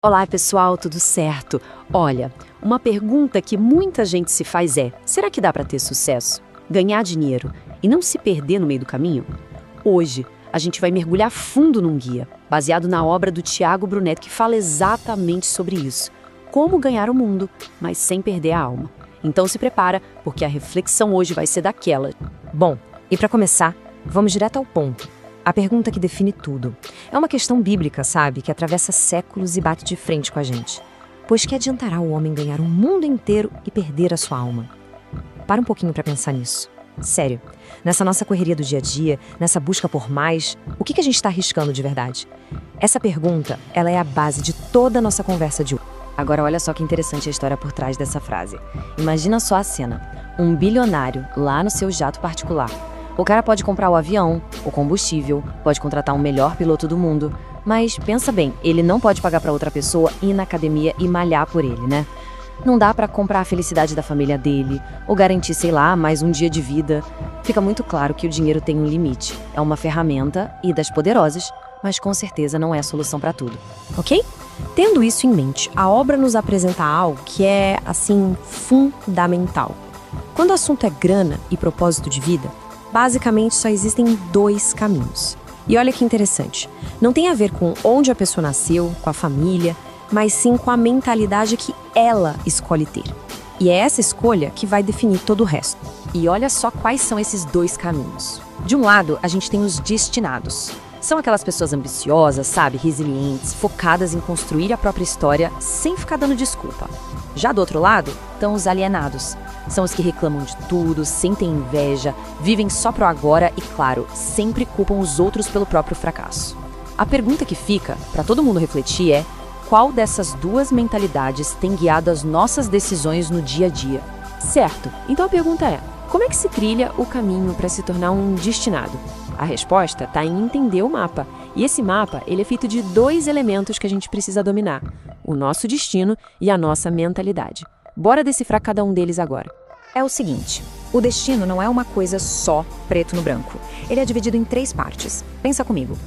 Olá, pessoal, tudo certo? Olha, uma pergunta que muita gente se faz é: será que dá para ter sucesso, ganhar dinheiro e não se perder no meio do caminho? Hoje, a gente vai mergulhar fundo num guia, baseado na obra do Tiago Brunet, que fala exatamente sobre isso. Como ganhar o mundo, mas sem perder a alma. Então se prepara, porque a reflexão hoje vai ser daquela. Bom, e para começar, vamos direto ao ponto. A pergunta que define tudo. É uma questão bíblica, sabe, que atravessa séculos e bate de frente com a gente. Pois que adiantará o homem ganhar o mundo inteiro e perder a sua alma? Para um pouquinho para pensar nisso. Sério, nessa nossa correria do dia a dia, nessa busca por mais, o que a gente está arriscando de verdade? Essa pergunta, ela é a base de toda a nossa conversa de hoje. Agora olha só que interessante a história por trás dessa frase. Imagina só a cena. Um bilionário lá no seu jato particular. O cara pode comprar o avião, o combustível, pode contratar o melhor piloto do mundo, mas pensa bem, ele não pode pagar para outra pessoa ir na academia e malhar por ele, né? Não dá para comprar a felicidade da família dele, ou garantir, sei lá, mais um dia de vida. Fica muito claro que o dinheiro tem um limite. É uma ferramenta e das poderosas, mas com certeza não é a solução para tudo. Ok? Tendo isso em mente, a obra nos apresenta algo que é, assim, fundamental. Quando o assunto é grana e propósito de vida, basicamente só existem dois caminhos. E olha que interessante, não tem a ver com onde a pessoa nasceu, com a família, mas sim com a mentalidade que ela escolhe ter. E é essa escolha que vai definir todo o resto. E olha só quais são esses dois caminhos. De um lado, a gente tem os destinados. São aquelas pessoas ambiciosas, sabe, resilientes, focadas em construir a própria história sem ficar dando desculpa. Já do outro lado, estão os alienados. São os que reclamam de tudo, sentem inveja, vivem só pro agora e, claro, sempre culpam os outros pelo próprio fracasso. A pergunta que fica, para todo mundo refletir, é: qual dessas duas mentalidades tem guiado as nossas decisões no dia a dia? Certo, então a pergunta é: como é que se trilha o caminho para se tornar um destinado? A resposta está em entender o mapa. E esse mapa, ele é feito de dois elementos que a gente precisa dominar: o nosso destino e a nossa mentalidade. Bora decifrar cada um deles agora. É o seguinte, o destino não é uma coisa só preto no branco. Ele é dividido em três partes. Pensa comigo.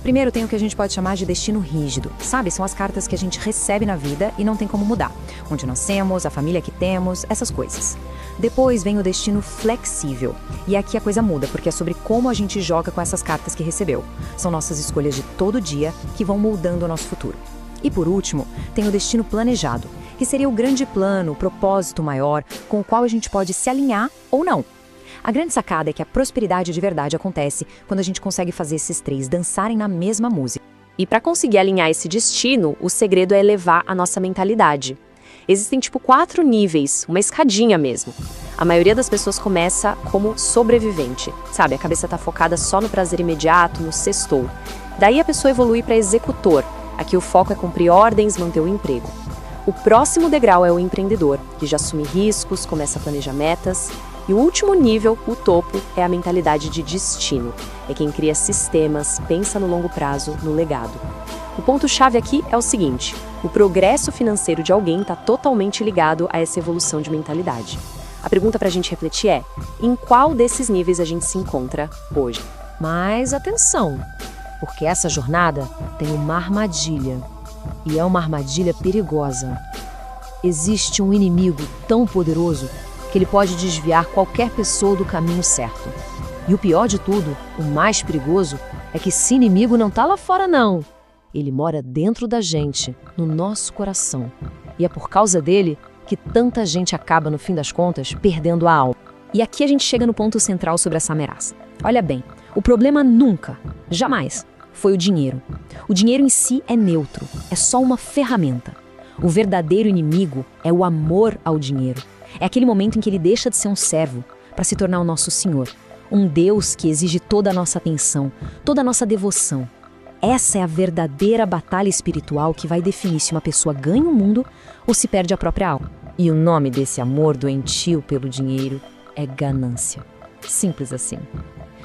Primeiro tem o que a gente pode chamar de destino rígido. Sabe, são as cartas que a gente recebe na vida e não tem como mudar. Onde nascemos, a família que temos, essas coisas. Depois vem o destino flexível. E aqui a coisa muda, porque é sobre como a gente joga com essas cartas que recebeu. São nossas escolhas de todo dia que vão moldando o nosso futuro. E por último, tem o destino planejado, que seria o grande plano, o propósito maior, com o qual a gente pode se alinhar ou não. A grande sacada é que a prosperidade de verdade acontece quando a gente consegue fazer esses três dançarem na mesma música. E para conseguir alinhar esse destino, o segredo é elevar a nossa mentalidade. Existem 4 níveis, uma escadinha mesmo. A maioria das pessoas começa como sobrevivente, sabe? A cabeça está focada só no prazer imediato, no sextou. Daí a pessoa evolui para executor. Aqui o foco é cumprir ordens, manter o emprego. O próximo degrau é o empreendedor, que já assume riscos, começa a planejar metas. E o último nível, o topo, é a mentalidade de destino. É quem cria sistemas, pensa no longo prazo, no legado. O ponto-chave aqui é o seguinte: o progresso financeiro de alguém está totalmente ligado a essa evolução de mentalidade. A pergunta para a gente refletir é: em qual desses níveis a gente se encontra hoje? Mas atenção, porque essa jornada tem uma armadilha. E é uma armadilha perigosa. Existe um inimigo tão poderoso que ele pode desviar qualquer pessoa do caminho certo. E o pior de tudo, o mais perigoso, é que esse inimigo não tá lá fora não. Ele mora dentro da gente, no nosso coração. E é por causa dele que tanta gente acaba, no fim das contas, perdendo a alma. E aqui a gente chega no ponto central sobre essa ameaça. Olha bem, o problema nunca, jamais, foi o dinheiro. O dinheiro em si é neutro, é só uma ferramenta. O verdadeiro inimigo é o amor ao dinheiro. É aquele momento em que ele deixa de ser um servo para se tornar o nosso Senhor. Um Deus que exige toda a nossa atenção, toda a nossa devoção. Essa é a verdadeira batalha espiritual que vai definir se uma pessoa ganha o mundo ou se perde a própria alma. E o nome desse amor doentio pelo dinheiro é ganância. Simples assim.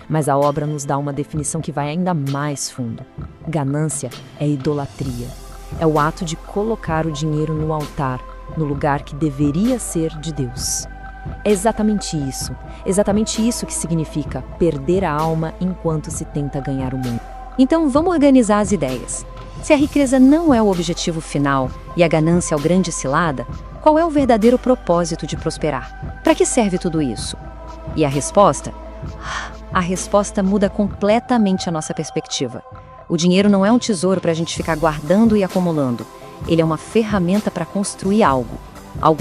Mas a obra nos dá uma definição que vai ainda mais fundo. Ganância é idolatria. É o ato de colocar o dinheiro no altar, no lugar que deveria ser de Deus. É exatamente isso que significa perder a alma enquanto se tenta ganhar o mundo. Então vamos organizar as ideias. Se a riqueza não é o objetivo final e a ganância é o grande cilada, qual é o verdadeiro propósito de prosperar? Para que serve tudo isso? E a resposta? A resposta muda completamente a nossa perspectiva. O dinheiro não é um tesouro para a gente ficar guardando e acumulando. Ele é uma ferramenta para construir algo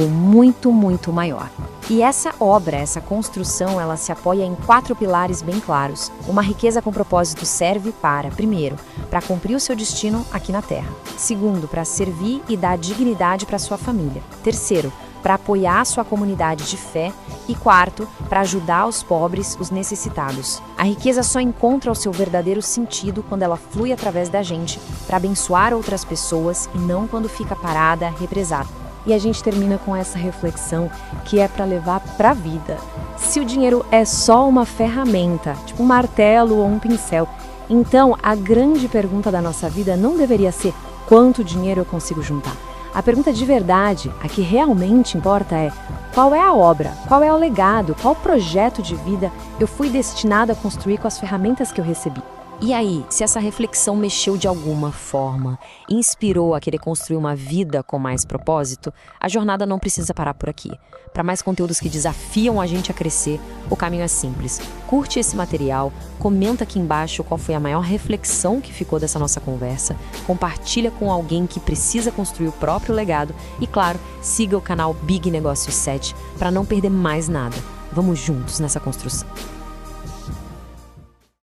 muito, muito maior. E essa obra, essa construção, ela se apoia em 4 pilares bem claros. Uma riqueza com propósito serve para, primeiro, para cumprir o seu destino aqui na Terra. Segundo, para servir e dar dignidade para sua família. Terceiro, para apoiar a sua comunidade de fé. E quarto, para ajudar os pobres, os necessitados. A riqueza só encontra o seu verdadeiro sentido quando ela flui através da gente, para abençoar outras pessoas e não quando fica parada, represada. E a gente termina com essa reflexão que é para levar para a vida. Se o dinheiro é só uma ferramenta, tipo um martelo ou um pincel, então a grande pergunta da nossa vida não deveria ser quanto dinheiro eu consigo juntar. A pergunta de verdade, a que realmente importa é qual é a obra, qual é o legado, qual projeto de vida eu fui destinado a construir com as ferramentas que eu recebi. E aí, se essa reflexão mexeu de alguma forma, inspirou a querer construir uma vida com mais propósito, a jornada não precisa parar por aqui. Para mais conteúdos que desafiam a gente a crescer, o caminho é simples. Curte esse material, comenta aqui embaixo qual foi a maior reflexão que ficou dessa nossa conversa, compartilha com alguém que precisa construir o próprio legado e, claro, siga o canal Big Negócios 7 para não perder mais nada. Vamos juntos nessa construção.